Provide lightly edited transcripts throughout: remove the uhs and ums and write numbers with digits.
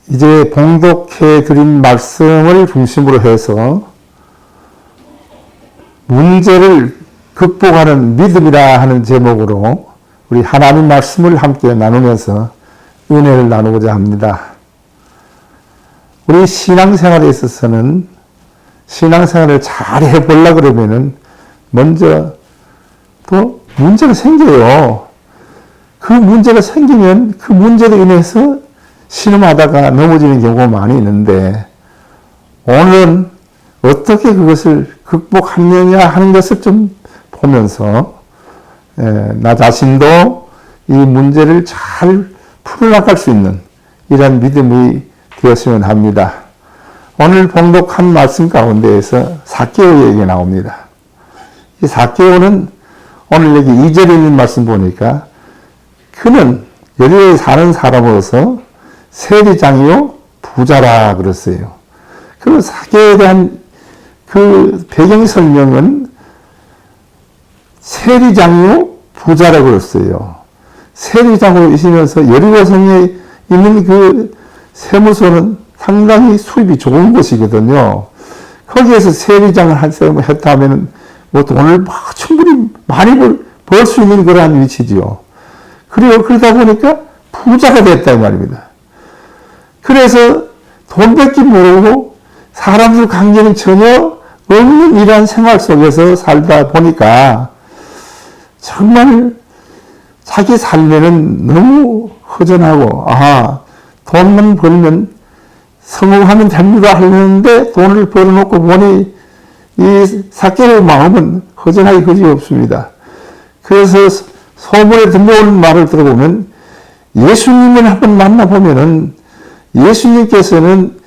이제 봉독해 드린 말씀을 중심으로 해서 문제를 극복하는 믿음이라 하는 제목으로 우리 하나님 말씀을 함께 나누면서 은혜를 나누고자 합니다. 우리 신앙생활에 있어서는 신앙생활을 잘 해보려고 그러면은 먼저 또 문제가 생겨요. 그 문제가 생기면 그 문제로 인해서 신음하다가 넘어지는 경우가 많이 있는데 오늘은 어떻게 그것을 극복하느냐 하는 것을 좀 보면서 나 자신도 이 문제를 잘 풀어나갈 수 있는 이런 믿음이 되었으면 합니다. 오늘 봉독한 말씀 가운데에서 삭개오 얘기가 나옵니다. 이 삭개오는 오늘 여기 2절에 있는 말씀 보니까 그는 여리고에 사는 사람으로서 세리장이요 부자라 그랬어요. 그럼 삭개오에 대한 그 배경 설명은 세리장이요 부자라고 그랬어요. 세리장으로 있으면서 여리고 성에 있는 그 세무소는 상당히 수입이 좋은 곳이거든요. 거기에서 세리장을 했다 하면은 뭐 돈을 충분히 많이 벌 수 있는 그러한 위치지요. 그리고 그러다 보니까 부자가 됐다 이 말입니다. 그래서 돈 뺏기 모르고 사람들 관계는 전혀 없는 이러한 생활 속에서 살다 보니까 정말 자기 삶에는 너무 허전하고 돈만 벌면 성공하면 됩니다 하는데 돈을 벌어놓고 보니 이 삭개오의 마음은 허전하기 그지없습니다. 그래서 소문에 들려오는 말을 들어보면 예수님을 한번 만나보면은 예수님께서는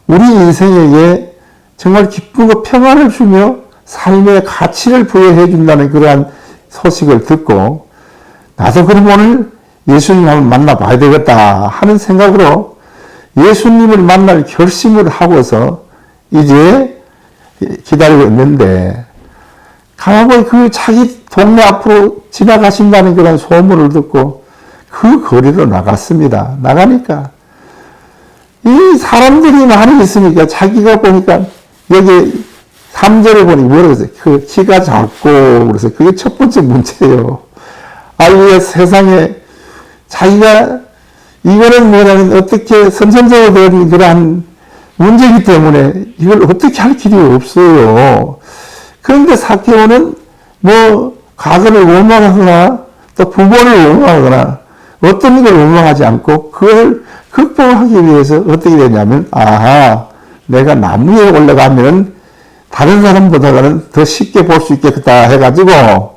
우리 인생에게 정말 기쁨과 평안을 주며 삶의 가치를 부여해 준다는 그러한 소식을 듣고 나도 그럼 오늘 예수님 한번 만나봐야 되겠다 하는 생각으로 예수님을 만날 결심을 하고서 이제 기다리고 있는데 가만히 그 자기 동네 앞으로 지나가신다는 그런 소문을 듣고 그 거리로 나갔습니다. 나가니까 이 사람들이 많이 있으니까 자기가 보니까 여기 3절에 보니 뭐라고 했어요? 그 키가 작고 그래서 그게 첫 번째 문제예요. 이 세상에 자기가 이거는 뭐냐면 어떻게 선천적으로 된 그러한 문제이기 때문에 이걸 어떻게 할 길이 없어요. 그런데 삭개오는 뭐 과거를 원망하거나 또 부모를 원망하거나 어떤 걸 원망하지 않고 그걸 극복하기 위해서 어떻게 되냐면 내가 나무에 올라가면 다른 사람보다는 더 쉽게 볼 수 있겠다 해가지고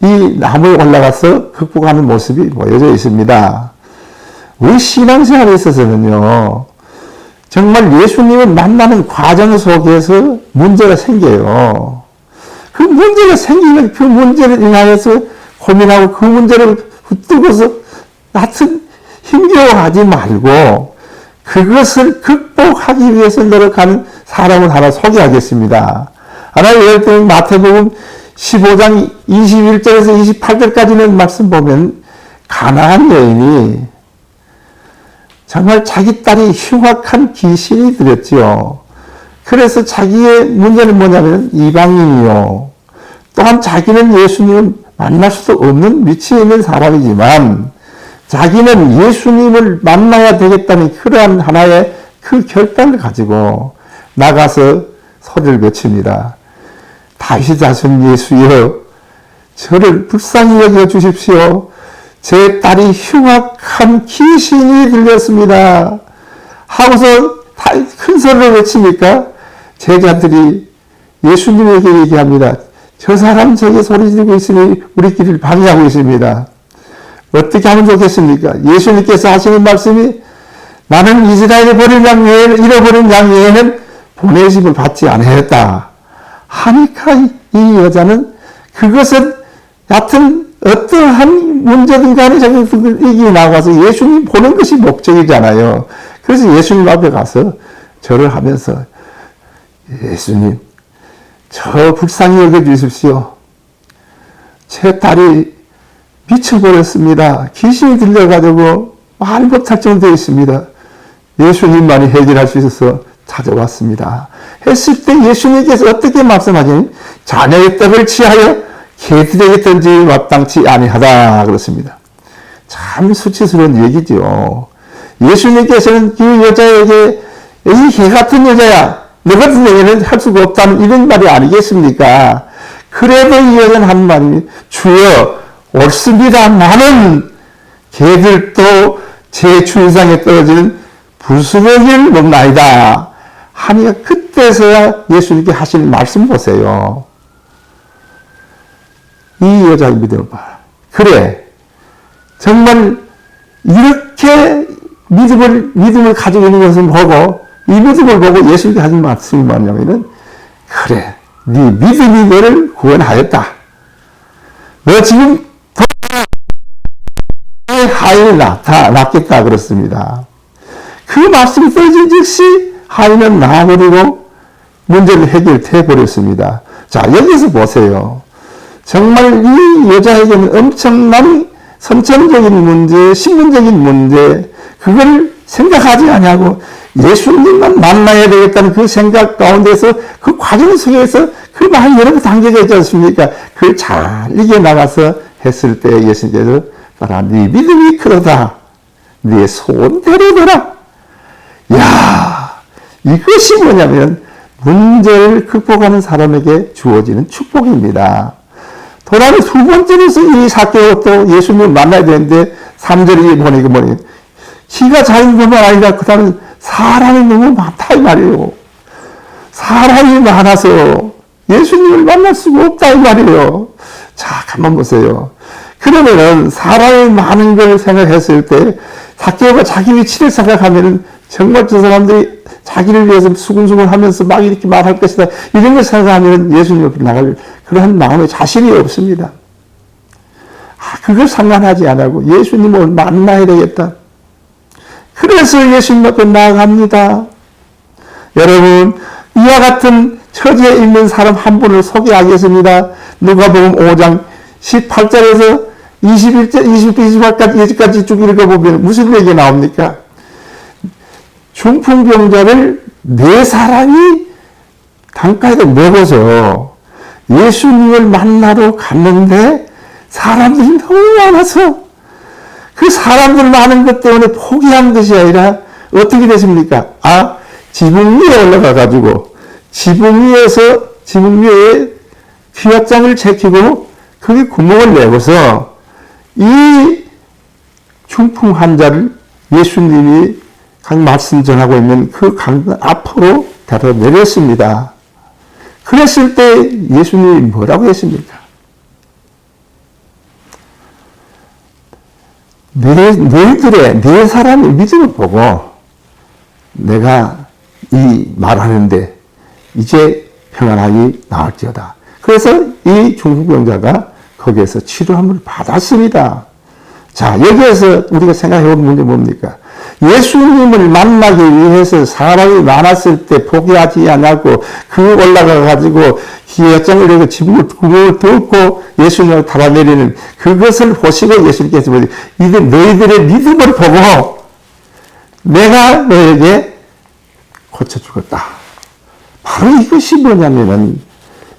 이 나무에 올라가서 극복하는 모습이 보여져 있습니다. 우리 신앙생활에 있어서는요 정말 예수님을 만나는 과정 속에서 문제가 생겨요. 그 문제가 생기면 그 문제를 인하여서 고민하고 그 문제를 붙들고서 하여튼 힘겨워하지 말고 그것을 극복하기 위해서 노력하는 사람을 하나 소개하겠습니다. 하나님 예를 들면 마태복음 15장 21절에서 28절까지는 말씀 보면 가나안 여인이 정말 자기 딸이 흉악한 귀신이 들였지요. 그래서 자기의 문제는 뭐냐면 이방인이요. 또한 자기는 예수님을 만날 수도 없는 위치에 있는 사람이지만 자기는 예수님을 만나야 되겠다는 그러한 하나의 그 결단을 가지고 나가서 소리를 외칩니다. 다윗의 자손 예수여 저를 불쌍히 여겨 주십시오. 제 딸이 흉악한 귀신이 들렸습니다. 하고서 큰 소리로 외치니까 제자들이 예수님에게 얘기합니다. 저 사람 저게 소리 지르고 있으니 우리끼리를 방해하고 있습니다. 어떻게 하면 좋겠습니까? 예수님께서 하시는 말씀이 나는 이스라엘을 잃어버린 양 외에는 보내심을 받지 않았다. 하니까 이 여자는 그것은 여하튼 어떠한 문제든 간에 자기 나가서 예수님 보는 것이 목적이잖아요. 그래서 예수님 앞에 가서 절을 하면서 예수님 저 불쌍히 여겨주십시오. 제 딸이 미쳐버렸습니다. 귀신이 들려가지고 말 못할 정도에 있습니다. 예수님만이 해결할 수 있어서 찾아왔습니다. 했을 때 예수님께서 어떻게 말씀하시니? 자녀의 떡을 취하여 개들에게 던지기 마땅치 아니하다 그렇습니다. 참 수치스러운 얘기죠. 예수님께서는 그 여자에게 이 개 같은 여자야, 너 같은 여자는 할 수가 없다는 이런 말이 아니겠습니까? 그래도 이 여자는 한 말이 주여 옳습니다. 나는 개들도 제 주인상에 떨어지는 불수먹이를 먹나이다 하니까 그때서야 예수님께 하시는 말씀 보세요. 이 여자의 믿음을 봐. 그래 정말 이렇게 믿음을 가지고 있는 것을 보고 이 믿음을 보고 예수님께 하신 말씀이 뭐냐면은 그래 네 믿음이 너를 구원하였다. 너 지금 하인이 낫겠다 그렇습니다. 그 말씀이 떨어진 즉시 하인은 나와버리고 문제를 해결해 버렸습니다. 자 여기서 보세요. 정말 이 여자에게는 엄청난 선천적인 문제, 신분적인 문제 그걸 생각하지 않냐고 예수님만 만나야 되겠다는 그 생각 가운데서 그 과정 속에서 그 많은 여러 단계가 있지 않습니까? 그걸 잘 이겨나가서 했을 때 예수님께서 따라 네 믿음이 그러다. 네 소원대로 되라. 야 이것이 뭐냐면 문제를 극복하는 사람에게 주어지는 축복입니다. 도라는 두 번째로서 이 사개오 또 예수님을 만나야 되는데 3절에 보니까 뭐니 키가 작은 것만 아니라 그 다음에 사람이 너무 많다 이 말이에요. 사람이 많아서 예수님을 만날 수가 없다 이 말이에요. 자 한번 보세요. 그러면은 사람이 많은 걸 생각했을 때 사개오가 자기 위치를 생각하면은 정말 저 사람들이 자기를 위해서 수근수근 하면서 막 이렇게 말할 것이다. 이런 걸 생각하면 예수님 옆으로 나갈 그런 마음에 자신이 없습니다. 그걸 상관하지 않고 예수님을 만나야 되겠다. 그래서 예수님 앞에 나아갑니다. 여러분, 이와 같은 처지에 있는 사람 한 분을 소개하겠습니다. 누가복음 5장 18절에서 28까지 쭉 읽어보면 무슨 얘기가 나옵니까? 중풍병자를 4사람이 강가에다 메고서 예수님을 만나러 갔는데 사람들이 너무 많아서 그 사람들 많은 것 때문에 포기한 것이 아니라 어떻게 됐습니까? 지붕 위에 올라가가지고 지붕 위에 귀약장을 제키고 거기 구멍을 내고서 이 중풍 환자를 예수님이 각 말씀 전하고 있는 그 강단 앞으로 데려 내렸습니다. 그랬을 때 예수님이 뭐라고 했습니까? 네 사람의 믿음을 보고 내가 이 말하는데 이제 평안하게 나을지어다. 그래서 이 중풍병자가 거기에서 치료함을 받았습니다. 자, 여기에서 우리가 생각해볼 문제 뭡니까? 예수님을 만나기 위해서 사람이 많았을 때 포기하지 않고 그 올라가가지고 기회장을 내고 구멍을 뚫고 예수님을 달아내리는 그것을 보시고 예수님께서 이제 너희들의 믿음을 보고 내가 너에게 고쳐주겠다. 바로 이것이 뭐냐면은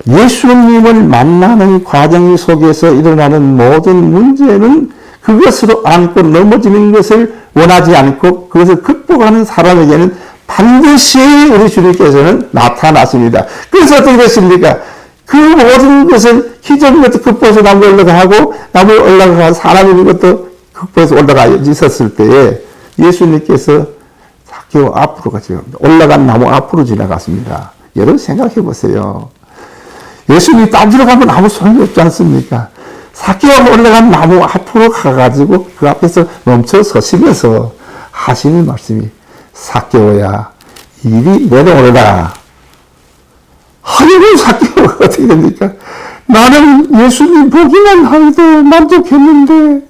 예수님을 만나는 과정 속에서 일어나는 모든 문제는 그것으로 안고 넘어지는 것을 원하지 않고 그것을 극복하는 사람에게는 반드시 우리 주님께서는 나타났습니다. 그래서 어떻게 됐습니까? 그 모든 것을 기적인 것도 극복해서 나무에 올라가고 나무에 올라가 사람인 것도 극복해서 올라가 있었을 때에 예수님께서 사개오 앞으로 같이 올라간 나무 앞으로 지나갔습니다. 여러분 생각해 보세요. 예수님이 딴 데로 가면 아무 소용이 없지 않습니까? 사개오가 올라간 나무 앞으로 가가지고 그 앞에서 멈춰 서시면서 하시는 말씀이 사개오야 이리 내려오너라. 하려고 사개오가 어떻게 됩니까? 나는 예수님 보기만 하도 만족했는데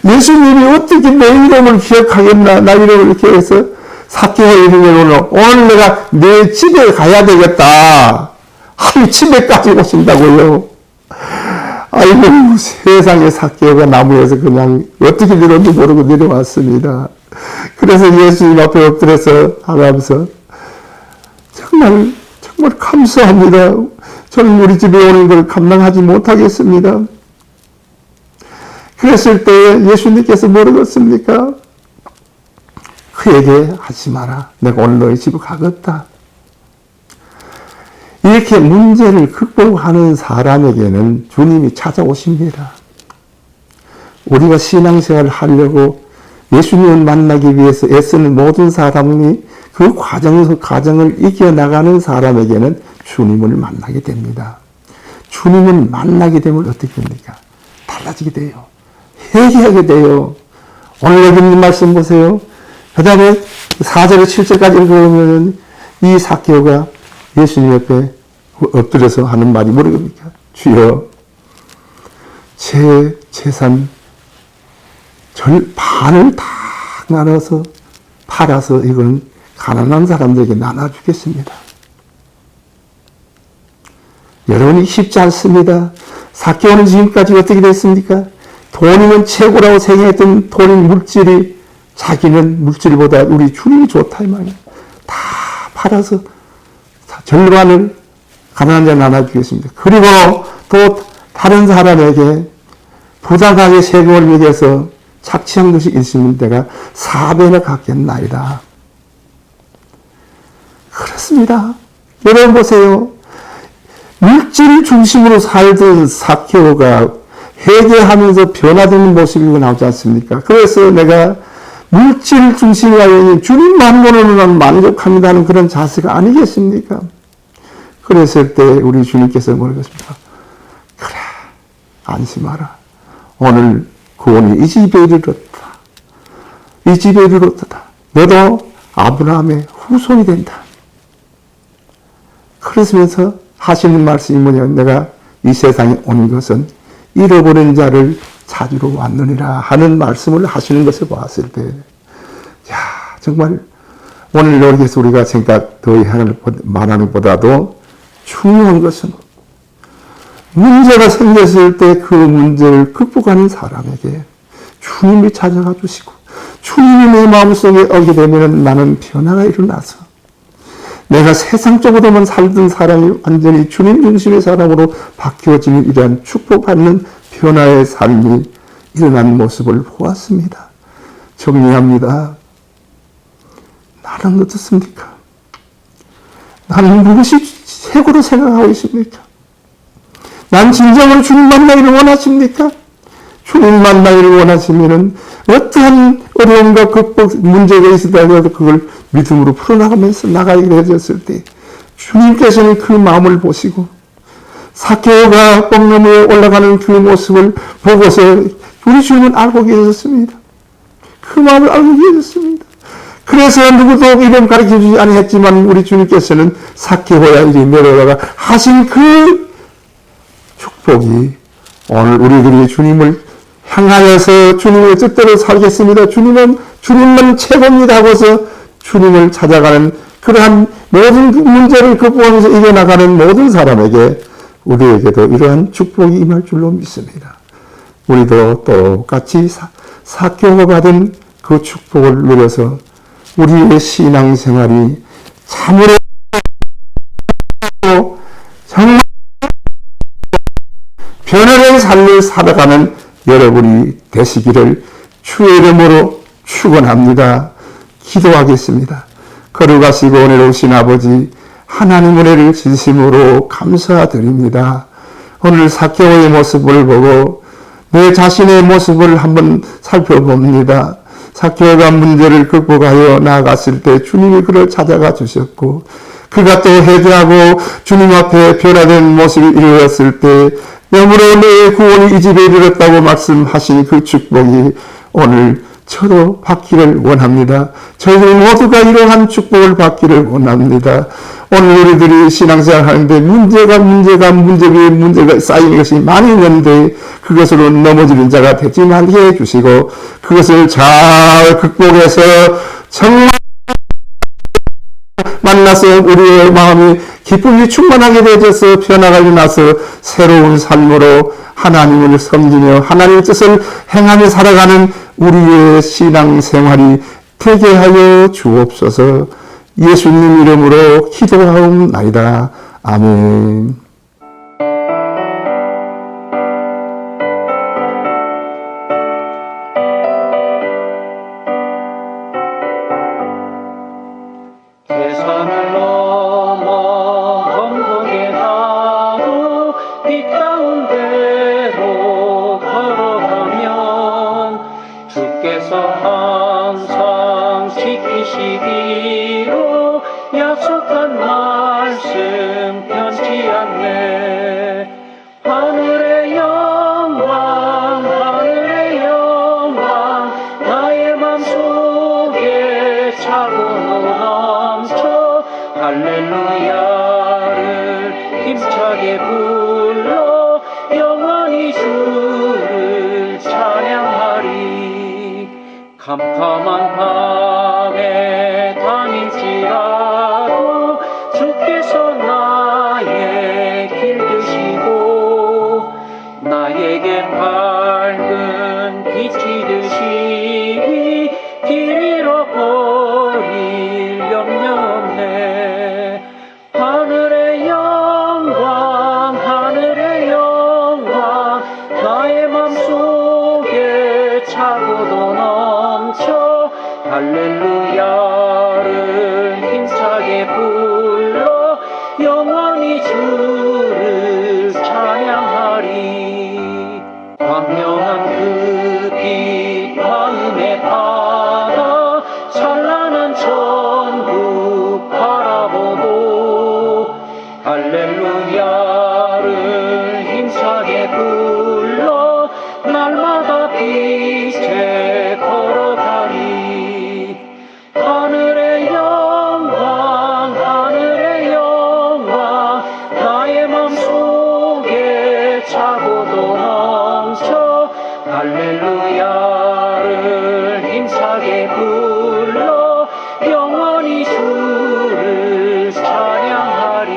예수님이 어떻게 내 이름을 기억하겠나. 나 이름을 이렇게 해서 사개오 이름으로 오늘 내가 내 집에 가야 되겠다. 하루 집에까지 오신다고요. 아이고 세상에 사개오가 나무에서 그냥 어떻게 내려온지 모르고 내려왔습니다. 그래서 예수님 앞에 엎드려서 하면서 정말 감사합니다. 저는 우리 집에 오는 걸 감당하지 못하겠습니다. 그랬을 때 예수님께서 뭐라고 했습니까? 그에게 하지 마라. 내가 오늘 너희 집에 가겠다. 이렇게 문제를 극복하는 사람에게는 주님이 찾아오십니다. 우리가 신앙생활을 하려고 예수님을 만나기 위해서 애쓰는 모든 사람이 그 과정을 이겨나가는 사람에게는 주님을 만나게 됩니다. 주님을 만나게 되면 어떻게 됩니까? 달라지게 돼요. 회개하게 돼요. 오늘 여기 있는 말씀 보세요. 그 다음에 4절에 7절까지 읽어보면 이 삭개오가 예수님 옆에 엎드려서 하는 말이 뭐랍니까? 주여, 제 재산 반을 다 나눠서 팔아서 이건 가난한 사람들에게 나눠주겠습니다. 여러분이 쉽지 않습니다. 삭개오는 지금까지 어떻게 됐습니까? 돈이면 최고라고 생각했던 돈인 물질이 자기는 물질보다 우리 주님이 좋다 이 말이에요. 다 팔아서 절반을 가난한 자 나눠주겠습니다. 그리고 또 다른 사람에게 부당하게 세금을 매겨서 착취한 것이 있으면 내가 4배나 갚겠나이다. 그렇습니다. 여러분 보세요. 물질 중심으로 살던 삭개오가 회개하면서 변화되는 모습이 나오지 않습니까? 그래서 내가 물질 중심이 아닌 주님만으로는 만족합니다는 그런 자세가 아니겠습니까? 그랬을 때 우리 주님께서 뭐라고 했습니까? 그래, 안심하라. 오늘 구원이 이 집에 이르렀다. 이 집에 이르렀다. 너도 아브라함의 후손이 된다. 그러면서 하시는 말씀이 뭐냐면 내가 이 세상에 온 것은 잃어버린 자를 찾으러 왔느니라 하는 말씀을 하시는 것을 봤을 때, 야, 정말 오늘 여기서 우리가 더히 말하는 것보다도 중요한 것은 문제가 생겼을 때 그 문제를 극복하는 사람에게 주님이 찾아가 주시고 주님이 내 마음속에 오게 되면 나는 변화가 일어나서 내가 세상적으로만 살던 사람이 완전히 주님 중심의 사람으로 바뀌어지는 이러한 축복받는 변화의 삶이 일어나는 모습을 보았습니다. 정리합니다. 나는 어떻습니까? 나는 무엇이 최고로 생각하고 있습니까? 난 진정으로 주님 만나기를 원하십니까? 주님 만나기를 원하시면은 어떠한 어려움과 극복 문제가 있었다고 그걸 믿음으로 풀어나가면서 나가게 되었을 때 주님께서는 그 마음을 보시고 삭개오가 뽕나무에 올라가는 그 모습을 보고서 우리 주님은 알고 계셨습니다. 그 마음을 알고 계셨습니다. 그래서 누구도 이름 가르쳐주지 않았지만 우리 주님께서는 삭개오야 이리 내려다가 하신 그 축복이 오늘 우리들이 주님을 향하여서 주님의 뜻대로 살겠습니다. 주님만 최고입니다 하고서 주님을 찾아가는 그러한 모든 문제를 극복하면서 이겨나가는 모든 사람에게 우리에게도 이러한 축복이 임할 줄로 믿습니다. 우리도 똑같이 삭개오가 받은 그 축복을 누려서 우리의 신앙생활이 참으로 정말 변화된 삶을 살아가는 여러분이 되시기를 주의 이름으로 축원합니다. 기도하겠습니다. 거룩하시고 은혜로우신 아버지 하나님 은혜를 진심으로 감사드립니다. 오늘 삭개오의 모습을 보고 내 자신의 모습을 한번 살펴봅니다. 삭개오가 문제를 극복하여 나아갔을 때 주님이 그를 찾아가 주셨고 그가 또 회개하고 주님 앞에 변화된 모습이 이루어졌을 때 영으로 내 구원이 이 집에 이르렀다고 말씀하신 그 축복이 오늘 저도 받기를 원합니다. 저희들 모두가 이러한 축복을 받기를 원합니다. 오늘 우리들이 신앙생활 하는데 문제 위에 문제가 쌓이는 것이 많이 있는데 그것으로 넘어지는 자가 되지 않게 해주시고 그것을 잘 극복해서 정말 만나서 우리의 마음이 기쁨이 충만하게 되어서 변화가 일어나서 새로운 삶으로 하나님을 섬기며 하나님의 뜻을 행하며 살아가는 우리의 신앙생활이 되게 하여 주옵소서. 예수님 이름으로 기도하옵나이다. 아멘. 세상을 넘어 범벅에 나도 빛 가운데로 걸어가면 주께서 항상 지키시기로 약속한 말씀 변치 않네. 하늘의 영광 나의 맘속에 차고 넘쳐 할렐루야를 힘차게 불러 영원히 주를 찬양하리. 캄캄한 밤에 다닐지라도 주께서 나의 길 되시고 나에게 밝은 빛이 되시니 길 잃어버릴 염려 없네. 하늘의 영광 나의 맘속에 차고도 넘쳐 할렐루야를 힘차게 불러 영원히 주를 찬양하리. 광명한 그 빛 마음에 받아 찬란한 천국 바라보고 할렐루야를 힘차게 불러 날마다 빛에 걸어가리. 하늘의 영광 나의 맘속에 차고도 넘쳐 할렐루야를 힘차게 불러 영원히 주를 찬양하리.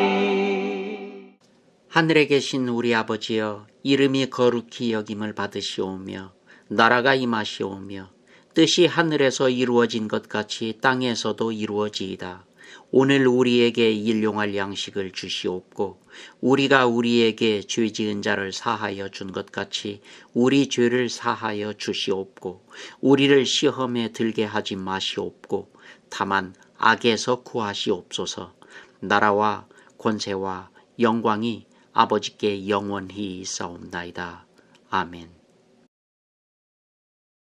하늘에 계신 우리 아버지여, 이름이 거룩히 여김을 받으시오며 나라가 임하시오며 뜻이 하늘에서 이루어진 것 같이 땅에서도 이루어지이다. 오늘 우리에게 일용할 양식을 주시옵고 우리가 우리에게 죄 지은 자를 사하여 준 것 같이 우리 죄를 사하여 주시옵고 우리를 시험에 들게 하지 마시옵고 다만 악에서 구하시옵소서. 나라와 권세와 영광이 아버지께 영원히 있사옵나이다. 아멘.